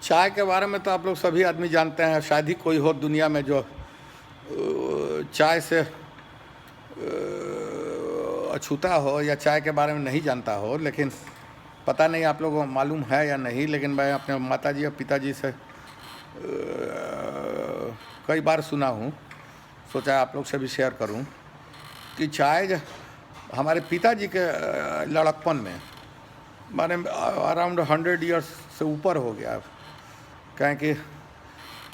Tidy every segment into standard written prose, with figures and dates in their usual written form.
चाय के बारे में तो आप लोग सभी आदमी जानते हैं, शायद ही कोई हो दुनिया में जो चाय से अछूता हो या चाय के बारे में नहीं जानता हो। लेकिन पता नहीं आप लोगों को मालूम है या नहीं, लेकिन मैं अपने माताजी और पिताजी से कई बार सुना हूँ, सोचा आप लोग से भी शेयर करूँ कि चाय हमारे पिताजी के लड़कपन में माने अराउंड 100 ईयर्स से ऊपर हो गया। कहें कि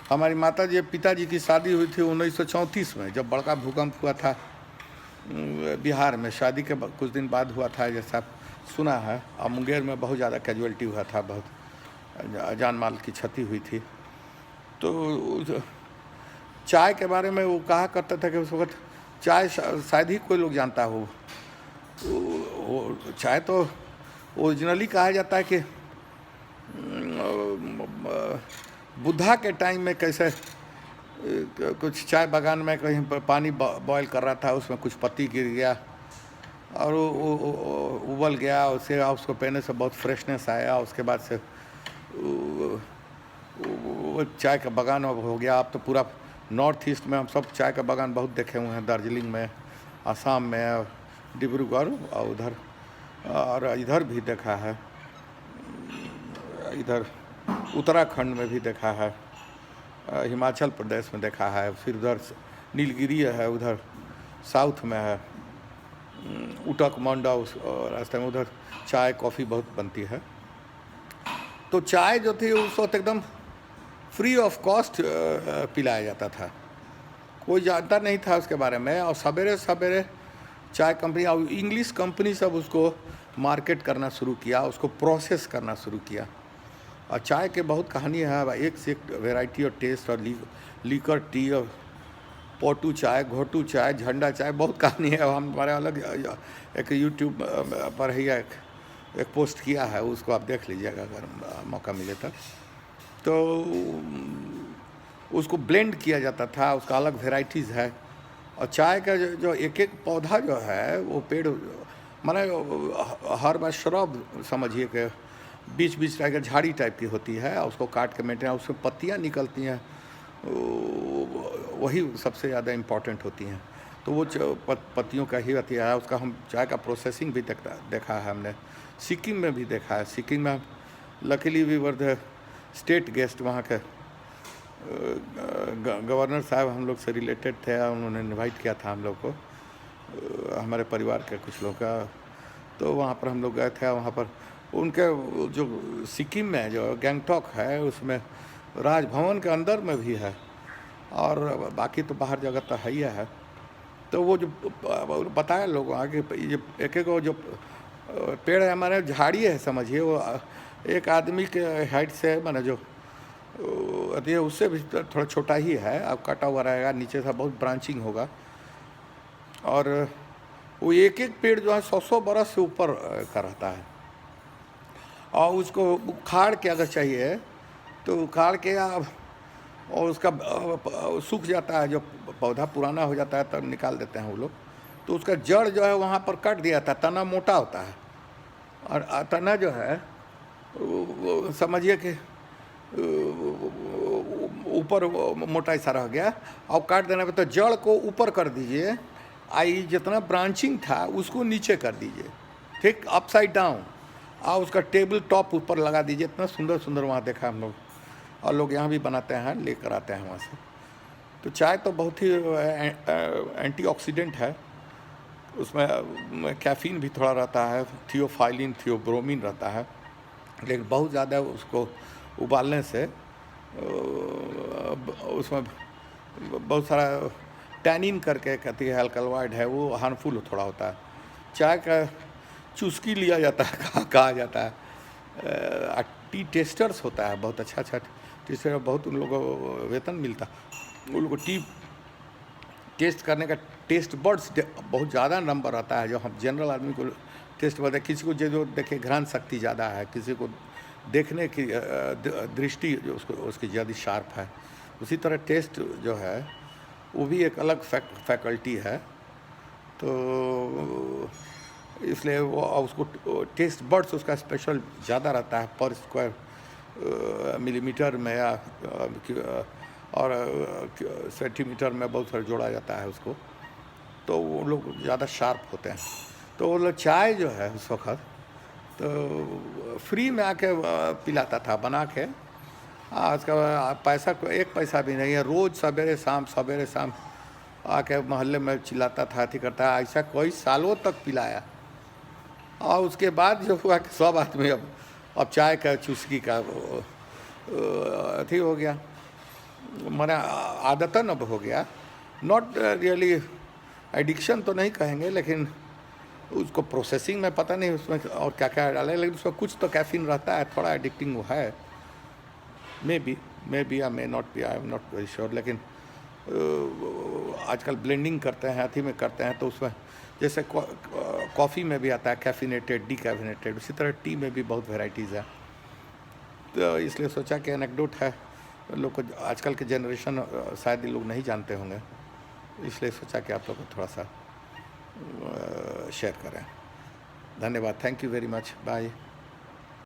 हमारी माताजी पिताजी की शादी हुई थी 1934 में, जब बड़का भूकंप हुआ था बिहार में। शादी के कुछ दिन बाद हुआ था, जैसा सुना है। और मुंगेर में बहुत ज़्यादा कैजुअल्टी हुआ था, बहुत जान माल की क्षति हुई थी। तो चाय के बारे में वो कहा करता था कि उस वक्त चाय शायद ही कोई लोग जानता हो। चाय तो ओरिजिनली कहा जाता है कि बुद्धा के टाइम में कैसे कुछ चाय बागान में कहीं पर पानी बॉयल कर रहा था, उसमें कुछ पत्ती गिर गया और वो उबल गया, उसको पीने से बहुत फ्रेशनेस आया। उसके बाद से वो चाय का बागान हो गया। अब तो पूरा नॉर्थ ईस्ट में हम सब चाय का बागान बहुत देखे हुए हैं, दार्जिलिंग में, आसाम में, डिब्रूगढ़ और उधर, और इधर भी देखा है, इधर उत्तराखंड में भी देखा है, हिमाचल प्रदेश में देखा है, फिर उधर नीलगिरी है, उधर साउथ में है, उटक मंडा उस रास्ते में, उधर चाय कॉफ़ी बहुत बनती है। तो चाय जो थी उस वक्त एकदम फ्री ऑफ कॉस्ट पिलाया जाता था, कोई जानता नहीं था उसके बारे में। और सवेरे सवेरे चाय कंपनी और इंग्लिश कंपनी सब उसको मार्केट करना शुरू किया, उसको प्रोसेस करना शुरू किया। और चाय के बहुत कहानी है, एक से एक वेराइटी और टेस्ट, और लीकर टी और पोटू चाय, घोटू चाय, झंडा चाय, बहुत कहानी है। हम हमारे अलग एक यूट्यूब पर ही एक पोस्ट किया है, उसको आप देख लीजिएगा अगर मौका मिले तो उसको ब्लेंड किया जाता था, उसका अलग वेराइटीज़ है। और चाय का जो एक एक पौधा जो है वो पेड़ माने हर बार श्रब समझिए कि बीच बीच टाइप का झाड़ी टाइप की होती है, और उसको काट के मेंटेन, उसमें पत्तियाँ निकलती हैं, वही सबसे ज़्यादा इम्पॉर्टेंट होती हैं। तो वो पत्तियों का ही होती है। उसका हम चाय का प्रोसेसिंग भी देखा है हमने, सिक्किम में भी देखा है। सिक्किम में luckily we were the state guest, वहाँ के गवर्नर साहब हम लोग से रिलेटेड थे, उन्होंने इनवाइट किया था हम लोग को, हमारे परिवार के कुछ लोग का। तो वहाँ पर हम लोग गए थे। वहाँ पर उनके जो सिक्किम में जो गैंगटॉक है, उसमें राजभवन के अंदर में भी है, और बाकी तो बाहर जगह तो है ही है। तो वो जो बताया लोगों आगे, ये एक एक जो पेड़ है हमारे, झाड़ी है समझिए, वो एक आदमी के हाइट से माने जो अति उससे भी थोड़ा छोटा ही है। अब कटा हुआ रहेगा, नीचे से बहुत ब्रांचिंग होगा, और वो एक एक पेड़ जो है 100 बरस से ऊपर का रहता है। और उसको उखाड़ के अगर चाहिए तो उखाड़ के और उसका सूख जाता है, जो पौधा पुराना हो जाता है तब निकाल देते हैं वो लोग। तो उसका जड़ जो है वहाँ पर काट दिया था, तना मोटा होता है, और तना जो है वो समझिए कि ऊपर मोटा सा रह गया, और काट देने पे तो जड़ को ऊपर कर दीजिए, आई जितना ब्रांचिंग था उसको नीचे कर दीजिए, ठीक अपसाइड डाउन, और उसका टेबल टॉप ऊपर लगा दीजिए। इतना सुंदर सुंदर वहाँ देखा हम लोग, और लोग यहाँ भी बनाते हैं, लेकर आते हैं वहाँ से। तो चाय तो बहुत ही एंटीऑक्सीडेंट है, उसमें कैफीन भी थोड़ा रहता है, थियोफाइलिन थियोब्रोमिन रहता है, लेकिन बहुत ज़्यादा उसको उबालने से उसमें बहुत सारा टैनिन करके कहती है अल्कलॉइड है, वो हार्मफुल थोड़ा होता है। चाय का चुस्की लिया जाता है कहा जाता है। टी टेस्टर्स होता है, बहुत अच्छा टेस्टर, बहुत उन लोगों को वेतन मिलता, उन लोगों को टी टेस्ट करने का टेस्ट बर्ड्स बहुत ज़्यादा नंबर आता है, जो हम जनरल आदमी को टेस्ट बता। किसी को जो देखे घ्राण शक्ति ज़्यादा है, किसी को देखने की दृष्टि जो उसकी ज़्यादा शार्प है, उसी तरह टेस्ट जो है वो भी एक अलग फैकल्टी है। तो इसलिए वो उसको टेस्ट बर्ड्स उसका स्पेशल ज़्यादा रहता है पर स्क्वायर मिलीमीटर में या और सेंटीमीटर में बहुत सारा जोड़ा जाता है उसको, तो वो लोग ज़्यादा शार्प होते हैं। तो वो लोग चाय जो है उस वक़्त तो फ्री में आके पिलाता था बना के। आज का पैसा एक पैसा भी नहीं है, रोज़ सवेरे शाम आके मोहल्ले में चिल्लाता था, अथी करता है, ऐसा कई सालों तक पिलाया। और उसके बाद जो हुआ कि सब आदमी अब चाय का चुस्की का अथी हो गया, माने आदतन अब हो गया। नॉट रियली एडिक्शन तो नहीं कहेंगे, लेकिन उसको प्रोसेसिंग में पता नहीं उसमें और क्या क्या डाले, लेकिन उसमें कुछ तो कैफीन रहता है, थोड़ा एडिक्टिंग वो है। May be I may not be, I am not very sure. लेकिन आजकल ब्लेंडिंग करते हैं, अथी में करते हैं, तो उसमें जैसे कॉफ़ी में भी आता है कैफिनेटेड, डीकैफिनेटेड, उसी तरह टी में भी बहुत वेराइटीज़ है। तो इसलिए सोचा कि एनेक्डोट है, लोग को आजकल के जनरेशन शायद ये लोग नहीं जानते होंगे, इसलिए सोचा कि आप लोग को थोड़ा सा शेयर करें। धन्यवाद, thank you very much, bye.